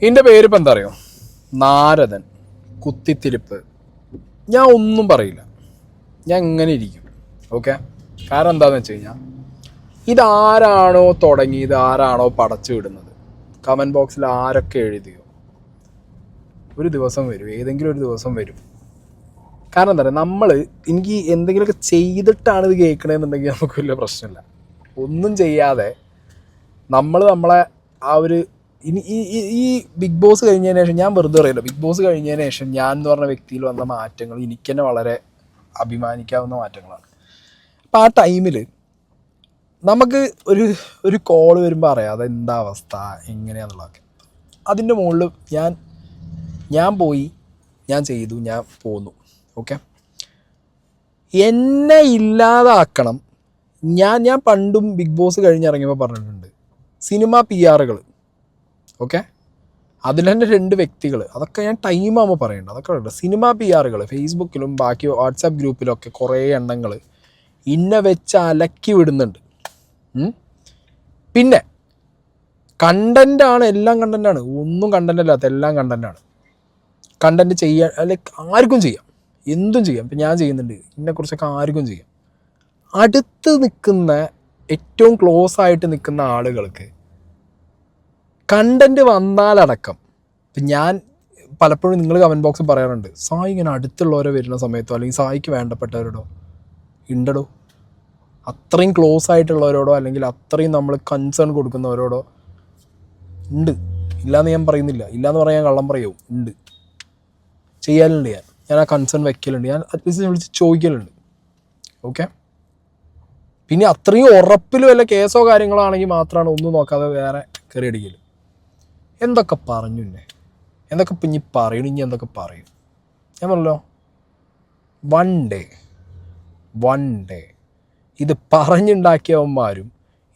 ഇതിൻ്റെ പേരിപ്പോൾ എന്താ അറിയോ? നാരദൻ, കുത്തിത്തിരിപ്പ്. ഞാൻ ഒന്നും പറയില്ല, ഞാൻ ഇങ്ങനെ ഇരിക്കും. ഓക്കെ, കാരണം എന്താണെന്ന് വെച്ച് കഴിഞ്ഞാൽ ഇതാരാണോ തുടങ്ങിയത്, ആരാണോ പടച്ചു വിടുന്നത്, കമൻറ്റ് ബോക്സിൽ ആരൊക്കെ എഴുതിയോ, ഒരു ദിവസം വരും, ഏതെങ്കിലും ഒരു ദിവസം വരും. കാരണം എന്താ പറയുക, എനിക്ക് എന്തെങ്കിലുമൊക്കെ ചെയ്തിട്ടാണ് ഇത് കേൾക്കണമെന്നുണ്ടെങ്കിൽ നമുക്ക് വലിയ പ്രശ്നമില്ല. ഒന്നും ചെയ്യാതെ നമ്മളെ ആ ഒരു ഈ ബിഗ് ബോസ് കഴിഞ്ഞതിന് ശേഷം, ഞാൻ വെറുതെ അറിയില്ല, ബിഗ് ബോസ് കഴിഞ്ഞതിന് ശേഷം ഞാൻ എന്ന് പറഞ്ഞ വ്യക്തിയിൽ വന്ന മാറ്റങ്ങൾ എനിക്ക് തന്നെ വളരെ അഭിമാനിക്കാവുന്ന മാറ്റങ്ങളാണ്. അപ്പം ആ ടൈമിൽ നമുക്ക് ഒരു കോള് വരുമ്പോൾ അറിയാം അതെന്താ അവസ്ഥ എങ്ങനെയാണെന്നുള്ളതൊക്കെ. അതിൻ്റെ മുകളിൽ ഞാൻ പോയി, ഞാൻ ചെയ്തു, ഞാൻ പോന്നു. ഓക്കെ, എന്നെ ഇല്ലാതാക്കണം. ഞാൻ പണ്ടും ബിഗ് ബോസ് കഴിഞ്ഞിറങ്ങിയപ്പോൾ പറഞ്ഞിട്ടുണ്ട്, സിനിമ PR-കൾ. ഓക്കെ, അതിൽ തന്നെ 2 വ്യക്തികൾ, അതൊക്കെ ഞാൻ ടൈമാകുമ്പോൾ പറയേണ്ടത്, അതൊക്കെ ഉണ്ട്. സിനിമ PR-കൾ ഫേസ്ബുക്കിലും ബാക്കി വാട്സാപ്പ് ഗ്രൂപ്പിലൊക്കെ കുറേ എണ്ണങ്ങൾ ഇന്നെ വെച്ച് അലക്കി വിടുന്നുണ്ട്. പിന്നെ കണ്ടൻ്റാണ്, എല്ലാം കണ്ടൻ്റാണ്, ഒന്നും കണ്ടൻ്റ് അല്ലാത്ത എല്ലാം കണ്ടൻ്റാണ്. കണ്ടൻറ്റ് ചെയ്യാൻ ആർക്കും ചെയ്യാം, എന്തും ചെയ്യാം. ഇപ്പം ഞാൻ ചെയ്യുന്നുണ്ട്, ഇതിനെക്കുറിച്ചൊക്കെ ആർക്കും ചെയ്യാം. അടുത്ത് നിൽക്കുന്ന, ഏറ്റവും ക്ലോസ് ആയിട്ട് നിൽക്കുന്ന ആളുകൾക്ക് കണ്ടൻറ്റ് വന്നാലടക്കം, ഇപ്പം ഞാൻ പലപ്പോഴും നിങ്ങൾ കമൻറ്റ് ബോക്സിൽ പറയാറുണ്ട്, സായി ഇങ്ങനെ അടുത്തുള്ളവരെ വരുന്ന സമയത്തോ അല്ലെങ്കിൽ സായിക്ക് വേണ്ടപ്പെട്ടവരോടോ ഉണ്ടടോ, അത്രയും ക്ലോസ് ആയിട്ടുള്ളവരോടോ അല്ലെങ്കിൽ അത്രയും നമ്മൾ കൺസേൺ കൊടുക്കുന്നവരോടോ ഉണ്ട്. ഇല്ലയെന്ന് ഞാൻ പറയുന്നില്ല, ഇല്ലയെന്ന് പറയാൻ കള്ളം പറയുമോ, ഉണ്ട്, ചെയ്യാനുണ്ട്. ഞാൻ ആ കൺസേൺ വെക്കലുണ്ട്, ഞാൻ അറ്റ്ലീസ്റ്റ് വിളിച്ച് ചോദിക്കലുണ്ട്. ഓക്കെ, പിന്നെ അത്രയും ഉറപ്പിൽ വല്ല കേസോ കാര്യങ്ങളോ ആണെങ്കിൽ മാത്രമാണ് ഒന്നും നോക്കാതെ വേറെ കയറി അടിക്കൽ. എന്തൊക്കെ പറഞ്ഞു എന്നെ, എന്തൊക്കെ ഇപ്പം ഇനി പറയണം, ഇനി എന്തൊക്കെ പറയും. ഞാൻ പറഞ്ഞല്ലോ, വൺ ഡേ ഇത് പറഞ്ഞുണ്ടാക്കിയവന്മാരും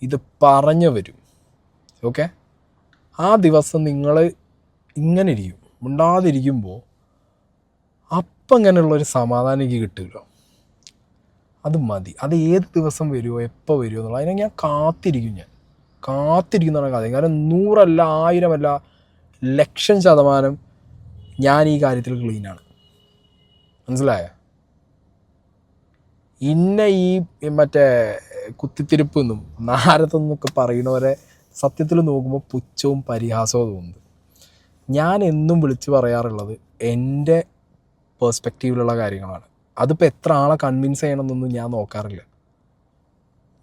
ഇത് പറഞ്ഞവരും, ഓക്കെ, ആ ദിവസം നിങ്ങൾ ഇങ്ങനെ ഇരിക്കും, മിണ്ടാതിരിക്കുമ്പോൾ അപ്പം ഇങ്ങനെയുള്ളൊരു സമാധാനം എനിക്ക് കിട്ടുമല്ലോ, അത് മതി. അത് ഏത് ദിവസം വരുമോ, എപ്പോൾ വരുമോ എന്നുള്ളത് അതിനെ ഞാൻ കാത്തിരിക്കുന്നതാണ് കാര്യം. കാരണം 100 അല്ല 1000 അല്ല 1,00,000% ഞാൻ ഈ കാര്യത്തിൽ ക്ലീനാണ്. മനസ്സിലായോ? ഇന്നെ ഈ മറ്റേ കുത്തിത്തിരിപ്പെന്നും നാരദെന്നൊക്കെ പറയുന്നവരെ സത്യത്തിൽ നോക്കുമ്പോൾ പുച്ഛവും പരിഹാസവും തോന്നുന്നത്. ഞാൻ എന്നും വിളിച്ച് പറയാറുള്ളത് എൻ്റെ പേഴ്സ്പെക്റ്റീവിലുള്ള കാര്യങ്ങളാണ്. അതിപ്പോൾ എത്ര ആളെ കൺവിൻസ് ചെയ്യണമെന്നൊന്നും ഞാൻ നോക്കാറില്ല.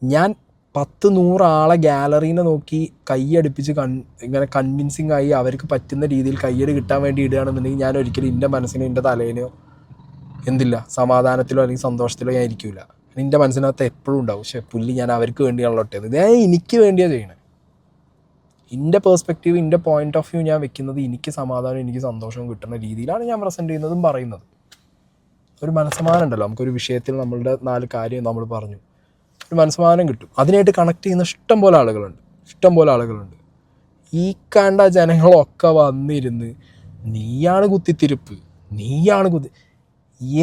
ഞാൻ 10-100 ആളെ ഗാലറീനെ നോക്കി കൈയടിപ്പിച്ച് ഇങ്ങനെ കൺവിൻസിങ് ആയി അവർക്ക് പറ്റുന്ന രീതിയിൽ കയ്യടി കിട്ടാൻ വേണ്ടി ഇടുകയാണെന്നുണ്ടെങ്കിൽ ഞാൻ ഒരിക്കലും എൻ്റെ മനസ്സിനോ എൻ്റെ തലേനോ എന്തില്ല സമാധാനത്തിലോ അല്ലെങ്കിൽ സന്തോഷത്തിലോ ഞാൻ ഇരിക്കില്ല. എൻ്റെ മനസ്സിനകത്ത് എപ്പോഴും ഉണ്ടാവും, പക്ഷേ പുള്ളി ഞാൻ അവർക്ക് വേണ്ടിയാണല്ലോ ഇട്ടത്, ഞാൻ എനിക്ക് വേണ്ടിയാണ് ചെയ്യണത്. എൻ്റെ പേഴ്സ്പെക്റ്റീവ്, എൻ്റെ പോയിൻ്റ് ഓഫ് വ്യൂ ഞാൻ വെക്കുന്നത് എനിക്ക് സമാധാനം എനിക്ക് സന്തോഷവും കിട്ടുന്ന രീതിയിലാണ് ഞാൻ പ്രസൻറ്റ് ചെയ്യുന്നതും പറയുന്നത്. ഒരു മനസ്സമാനം ഉണ്ടല്ലോ, നമുക്കൊരു വിഷയത്തിൽ നമ്മളുടെ 4 കാര്യം നമ്മൾ പറഞ്ഞു, ഒരു മനസ്സമാനം കിട്ടും. അതിനായിട്ട് കണക്ട് ചെയ്യുന്ന ഇഷ്ടം പോലെ ആളുകളുണ്ട്. ഈ കണ്ട ജനങ്ങളൊക്കെ വന്നിരുന്ന് നീയാണ് കുത്തിത്തിരിപ്പ്,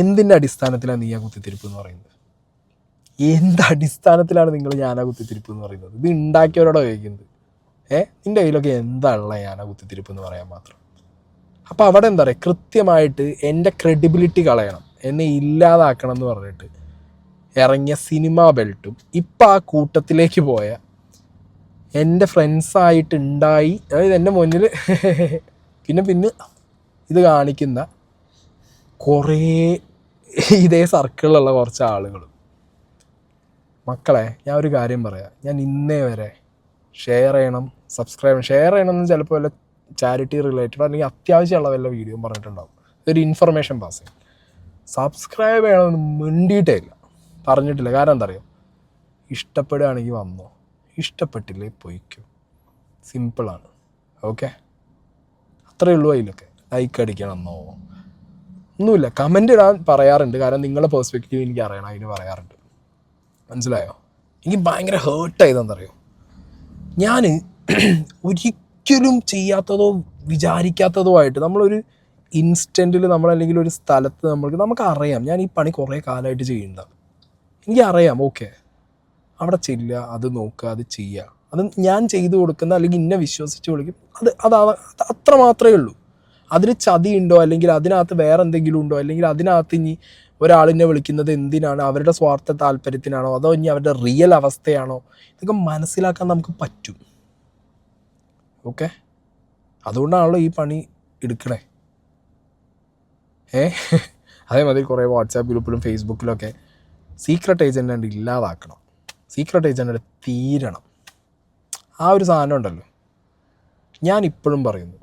എന്തിൻ്റെ അടിസ്ഥാനത്തിലാണ് നീ ആ കുത്തിത്തിരിപ്പ് എന്ന് പറയുന്നത്? എന്ത് അടിസ്ഥാനത്തിലാണ് നിങ്ങൾ ഞാനാ കുത്തിത്തിരിപ്പ് എന്ന് പറയുന്നത്? ഇത് ഉണ്ടാക്കിയവരോടോ ചോദിക്കുന്നത്? നിൻ്റെ കയ്യിലൊക്കെ എന്താ ഉള്ള ഞാനാ കുത്തിത്തിരിപ്പ് എന്ന് പറയാൻ മാത്രം? അപ്പോൾ അവിടെ എന്താ പറയുക, കൃത്യമായിട്ട് എൻ്റെ ക്രെഡിബിലിറ്റി കളയണം, എന്നെ ഇല്ലാതാക്കണം എന്ന് പറഞ്ഞിട്ട് ഇറങ്ങിയ സിനിമാ ബെൽറ്റും ഇപ്പം ആ കൂട്ടത്തിലേക്ക് പോയ എൻ്റെ ഫ്രണ്ട്സായിട്ടുണ്ടായി, അതായത് എൻ്റെ മുന്നിൽ പിന്നെ ഇത് കാണിക്കുന്ന കുറേ ഇതേ സർക്കിളിലുള്ള കുറച്ച് ആളുകൾ. മക്കളെ, ഞാൻ ഒരു കാര്യം പറയാം, ഞാൻ ഇന്നേ വരെ ഷെയർ ചെയ്യണം എന്ന് ചിലപ്പോൾ വല്ല ചാരിറ്റി റിലേറ്റഡ് അല്ലെങ്കിൽ അത്യാവശ്യമുള്ള വല്ല വീഡിയോ പറഞ്ഞിട്ടുണ്ടാവും, ഒരു ഇൻഫർമേഷൻ പാസിങ്. സബ്സ്ക്രൈബ് ചെയ്യണമെന്ന് മിണ്ടിയിട്ടേ ഇല്ല, പറഞ്ഞിട്ടില്ല. കാരണം എന്താ അറിയോ, ഇഷ്ടപ്പെടുകയാണെങ്കിൽ വന്നോ, ഇഷ്ടപ്പെട്ടില്ലേ പോയിക്കോ, സിമ്പിളാണ്. ഓക്കെ, അത്രയേ ഉള്ളൂ. അതിലൊക്കെ ലൈക്ക് അടിക്കണമെന്നോ ഒന്നുമില്ല. കമൻ്റ് ഇടാൻ പറയാറുണ്ട്, കാരണം നിങ്ങളുടെ പേഴ്സ്പെക്റ്റീവ് എനിക്ക് അറിയണം, അതിന് പറയാറുണ്ട്. മനസ്സിലായോ? എനിക്ക് ഭയങ്കര ഹേർട്ടായതെന്നറിയോ, ഞാൻ ഒരിക്കലും ചെയ്യാത്തതോ വിചാരിക്കാത്തതോ ആയിട്ട് നമ്മളൊരു ഇൻസ്റ്റൻറ്റിൽ നമ്മളല്ലെങ്കിൽ ഒരു സ്ഥലത്ത് നമുക്കറിയാം, ഞാൻ ഈ പണി കുറേ കാലമായിട്ട് ചെയ്യുന്നുണ്ടാവും, എനിക്കറിയാം. ഓക്കെ, അവിടെ ചെല്ലുക, അത് നോക്കുക, അത് ചെയ്യുക, അത് ഞാൻ ചെയ്തു കൊടുക്കുന്ന അല്ലെങ്കിൽ ഇന്നെ വിശ്വസിച്ച് വിളിക്കും, അത് അത്ര മാത്രമേ ഉള്ളൂ. അതിൽ ചതിയുണ്ടോ അല്ലെങ്കിൽ അതിനകത്ത് വേറെ എന്തെങ്കിലും ഉണ്ടോ അല്ലെങ്കിൽ അതിനകത്ത് ഇനി ഒരാളിനെ വിളിക്കുന്നത് എന്തിനാണ്, അവരുടെ സ്വാർത്ഥ താല്പര്യത്തിനാണോ അതോ ഇനി അവരുടെ റിയൽ അവസ്ഥയാണോ, ഇതൊക്കെ മനസ്സിലാക്കാൻ നമുക്ക് പറ്റും. ഓക്കെ, അതുകൊണ്ടാണല്ലോ ഈ പണി എടുക്കണേ. അതേമാതിരി കുറേ വാട്സാപ്പ് ഗ്രൂപ്പിലും ഫേസ്ബുക്കിലൊക്കെ സീക്രട്ട് ഏജൻറ്റ് ഇല്ലാതാക്കണം, സീക്രട്ട് ഏജൻറ്റ് തീരണം. ആ ഒരു സാധനം ഉണ്ടല്ലോ, ഞാനിപ്പോഴും പറയുന്നു,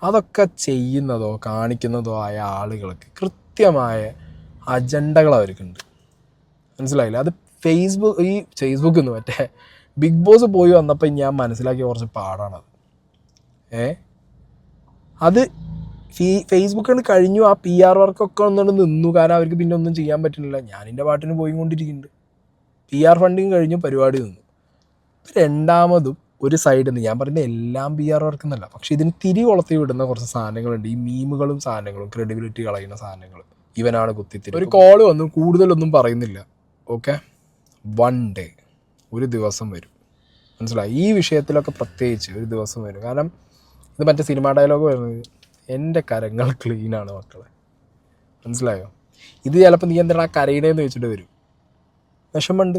അതൊക്കെ ചെയ്യുന്നതോ കാണിക്കുന്നതോ ആയ ആളുകൾക്ക് കൃത്യമായ അജണ്ടകൾ അവർക്കുണ്ട്. മനസ്സിലായില്ല? അത് ഫേസ്ബുക്കിൽ നിന്ന് മറ്റേ ബിഗ് ബോസ് പോയി വന്നപ്പോൾ ഞാൻ മനസ്സിലാക്കിയ കുറച്ച് പാടാണത്. അത് ഫേസ്ബുക്കിൽ കഴിഞ്ഞു, ആ PR വർക്കൊക്കെ ഒന്നുകൊണ്ട് നിന്നു, കാരണം അവർക്ക് പിന്നെ ഒന്നും ചെയ്യാൻ പറ്റുന്നില്ല. ഞാനെൻ്റെ പാട്ടിന് പോയിക്കൊണ്ടിരിക്കുന്നുണ്ട്. PR ഫണ്ടിങ് കഴിഞ്ഞു, പരിപാടി നിന്നു. രണ്ടാമതും ഒരു സൈഡിൽ നിന്ന് ഞാൻ പറയുന്നത് എല്ലാം PR വർക്ക് എന്നല്ല, പക്ഷേ ഇതിന് തിരികൊളത്തി വിടുന്ന കുറച്ച് സാധനങ്ങളുണ്ട്. ഈ മീമുകളും സാധനങ്ങളും ക്രെഡിബിലിറ്റി കളയുന്ന സാധനങ്ങൾ. ഇവനാണ് കുത്തിത്തിരി. ഒരു കോള് വന്നു, കൂടുതലൊന്നും പറയുന്നില്ല. ഓക്കെ, വൺ ഡേ, ഒരു ദിവസം വരും. മനസ്സിലായി? ഈ വിഷയത്തിലൊക്കെ പ്രത്യേകിച്ച് ഒരു ദിവസം വരും. കാരണം ഇത് മറ്റേ സിനിമ ഡയലോഗ് വരുന്നത്, എൻ്റെ കരങ്ങൾ ക്ലീനാണ് മക്കളെ. മനസ്സിലായോ? ഇത് ചിലപ്പോൾ നീ എന്താണ് ആ കരയിടേന്ന് വെച്ചിട്ട് വരും. വിഷമമുണ്ട്,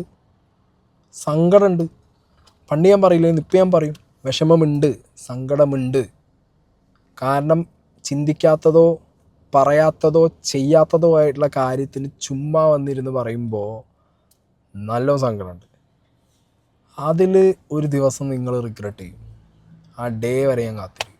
സങ്കടമുണ്ട്. പണ്ട് ഞാൻ പറയില്ലെന്ന് ഇപ്പം ഞാൻ പറയും, വിഷമമുണ്ട്, സങ്കടമുണ്ട്. കാരണം ചിന്തിക്കാത്തതോ പറയാത്തതോ ചെയ്യാത്തതോ ആയിട്ടുള്ള കാര്യത്തിന് ചുമ്മാ വന്നിരുന്ന് പറയുമ്പോൾ നല്ല സങ്കടമുണ്ട്. അതിൽ ഒരു ദിവസം നിങ്ങൾ റിഗ്രറ്റ് ചെയ്യും. ആ ഡേ വരെ ഞാൻ കാത്തിരിക്കും.